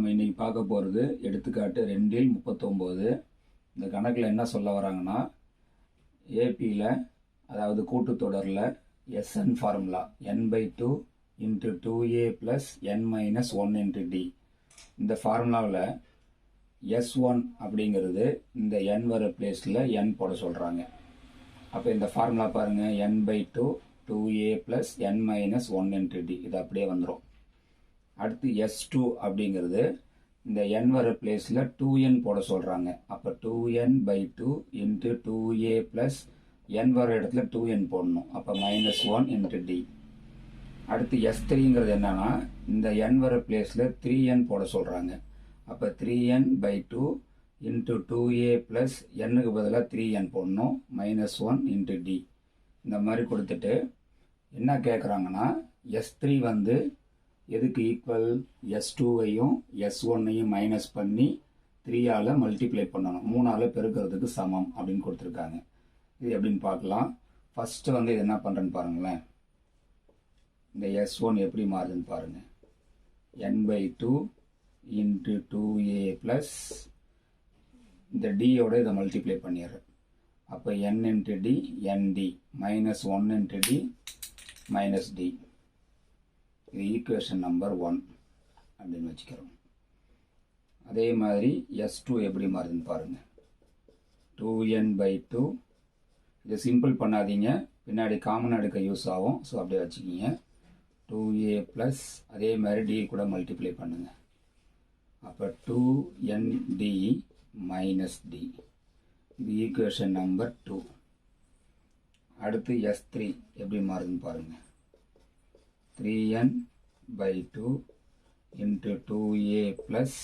நம்ம இன்றைக்கி பார்க்க போகிறது எடுத்துக்காட்டு 2/39. இந்த கணக்கில் என்ன சொல்ல வராங்கன்னா, ஏபியில் அதாவது கூட்டுத்தொடரில் SN formula n/2 × 2a + n - 1 × d. இந்த ஃபார்முலாவில் S1 அப்படிங்கிறது இந்த n வர பிளேஸில் n போட சொல்கிறாங்க. அப்போ இந்த ஃபார்முலா பாருங்கள், n/2 2a + n - 1 × d. இது அப்படியே வந்துடும். அடுத்து S2 அப்படிங்கிறது இந்த n வர பிளேஸில் 2n போட சொல்கிறாங்க. அப்போ 2n/2 × 2a + n வர இடத்துல 2n போடணும். அப்போ -1 × d. அடுத்து S3ங்கிறது என்னன்னா, இந்த n வர பிளேஸில் 3n போட சொல்கிறாங்க. அப்போ 3n/2 × 2a + n-க்கு பதிலாக 3n போடணும். -1 × d. இந்த மாதிரி கொடுத்துட்டு என்ன கேட்குறாங்கன்னா, S3 வந்து எதுக்கு ஈக்குவல்? S2வையும் S1ஐயும் மைனஸ் பண்ணி 3ஆல் மல்டிப்ளை பண்ணணும், 3ஆல் பெருக்கிறதுக்கு சமம் அப்படின்னு கொடுத்துருக்காங்க. இது எப்படின்னு பார்க்கலாம். ஃபஸ்ட்டு வந்து இது என்ன பண்ணுறேன்னு பாருங்களேன். இந்த S1 எப்படி மாறுதுன்னு பாருங்கள். n/2 × 2a + இந்த dயோட இதை மல்டிப்ளை பண்ணிடுறேன். அப்போ n × d nd -1 × d -d. இது ஈக்குவேஷன் நம்பர் 1 அப்படின்னு வச்சுக்கிறோம். அதே மாதிரி S2 எப்படி மாறுதுன்னு பாருங்கள். 2n/2, இதை சிம்பிள் பண்ணாதீங்க, பின்னாடி காமன் எடுக்க யூஸ் ஆகும். ஸோ அப்படியே வச்சுக்கிங்க. 2a + அதே மாதிரி d கூட மல்டிப்ளை பண்ணுங்கள். அப்போ 2nd - d. இது ஈக்குவேஷன் நம்பர் 2. அடுத்து S3 எப்படி மாறுதுன்னு பாருங்கள். 3n/2 × 2a +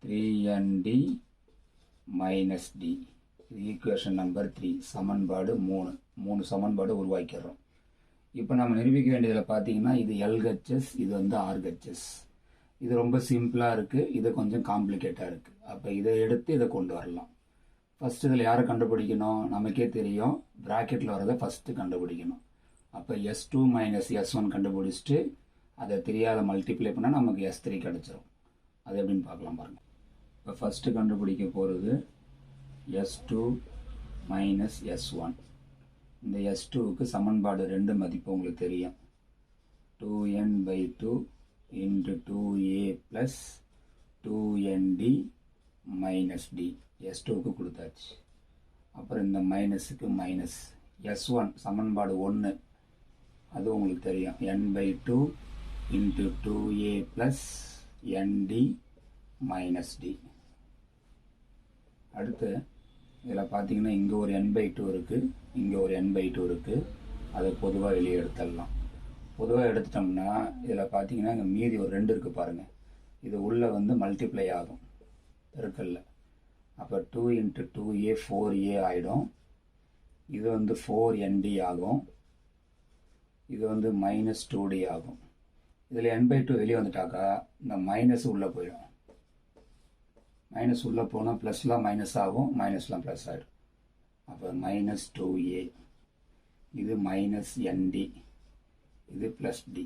3nd - d. இது ஈக்குவேஷன் நம்பர் 3. சமன்பாடு 3 சமன்பாடு உருவாக்கிறோம். இப்போ நம்ம நிரூபிக்க வேண்டியதில் பார்த்தீங்கன்னா, இது LHS, இது வந்து RHS. இது ரொம்ப சிம்பிளாக இருக்குது, இது கொஞ்சம் காம்ப்ளிகேட்டாக இருக்குது. அப்போ இதை எடுத்து இதை கொண்டு வரலாம். ஃபஸ்ட்டு இதில் யாரை கண்டுபிடிக்கணும்? நமக்கே தெரியும், ப்ராக்கெட்டில் வரதை ஃபஸ்ட்டு கண்டுபிடிக்கணும். அப்போ S2 - S1 கண்டுபிடிச்சிட்டு அதை தெரியாத மல்டிப்ளை பண்ணால் நமக்கு S3 கிடச்சிரும். அது எப்படின்னு பார்க்கலாம் பாருங்கள். இப்போ ஃபஸ்ட்டு கண்டுபிடிக்க போகிறது S2 - S1. இந்த S2க்கு சமன்பாடு 2 மதிப்பு உங்களுக்கு தெரியும். 2n/2 × 2a + 2nd - d. S2க்கு கொடுத்தாச்சு. அப்புறம் இந்த மைனஸுக்கு மைனஸ். S1 சமன்பாடு 1, அது உங்களுக்கு தெரியும். n/2 × 2a + nd - d. அடுத்து இதில் பார்த்தீங்கன்னா, இங்கே ஒரு n/2 இருக்குது, இங்கே ஒரு n/2 இருக்குது. அதை பொதுவாக வெளியே எடுத்துடலாம். பொதுவாக எடுத்துட்டோம்னா இதில் பார்த்தீங்கன்னா, இங்கே மீதி ஒரு 2 இருக்குது பாருங்கள். இது உள்ளே வந்து மல்டிப்ளை ஆகும் இருக்குல்ல. அப்போ 2 × 2a 4a ஆகிடும். இது வந்து 4nd ஆகும். இது வந்து -2d ஆகும். இதில் n/2 வெளியே வந்துட்டாக்கா இந்த மைனஸ் உள்ளே போயிடும். மைனஸ் உள்ளே போனால் ப்ளஸ்லாம் மைனஸ் ஆகும், மைனஸ்லாம் ப்ளஸ் ஆகிடும். அப்போ -2a, இது -nd, இது +d.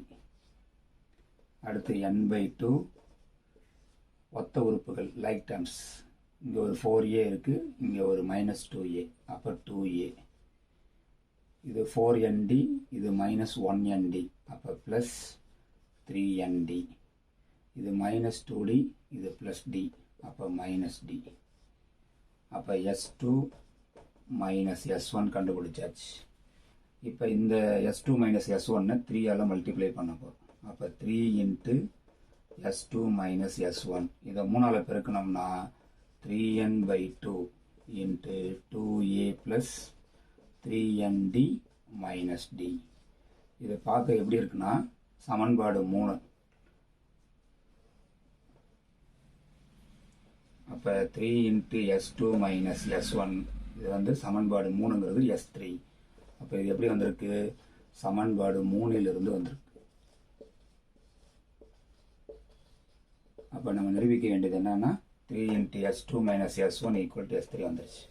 அடுத்து n/2 ஒத்த உறுப்புகள், லைக் டேர்ம்ஸ். இங்கே ஒரு 4a இருக்குது, இங்கே ஒரு -2a. அப்போ 2a. இது 4nd, இது -1nd. அப்போ +3nd. இது -2d, இது +d. அப்போ -d. அப்போ S2 - S1 கண்டுபிடிச்சாச்சு. இப்போ இந்த S2 - S1 3ஆல் மல்டிப்ளை பண்ண போகிறோம். அப்போ 3 × S2 - S1. இதை 3ஆல் பெருக்கணும்னா 3n/2 × 2a + 3nd - d. இதை பார்க்க எப்படி இருக்குன்னா, சமன்பாடு 3. அப்போ 3 × S2 - S1, இது வந்து சமன்பாடு 3ங்கிறது S3. அப்போ இது எப்படி வந்திருக்கு? சமன்பாடு 3லிருந்து வந்திருக்கு. அப்போ நம்ம நிரூபிக்க வேண்டியது என்னன்னா, 3 × S2 - S1 = S3 வந்துருச்சு.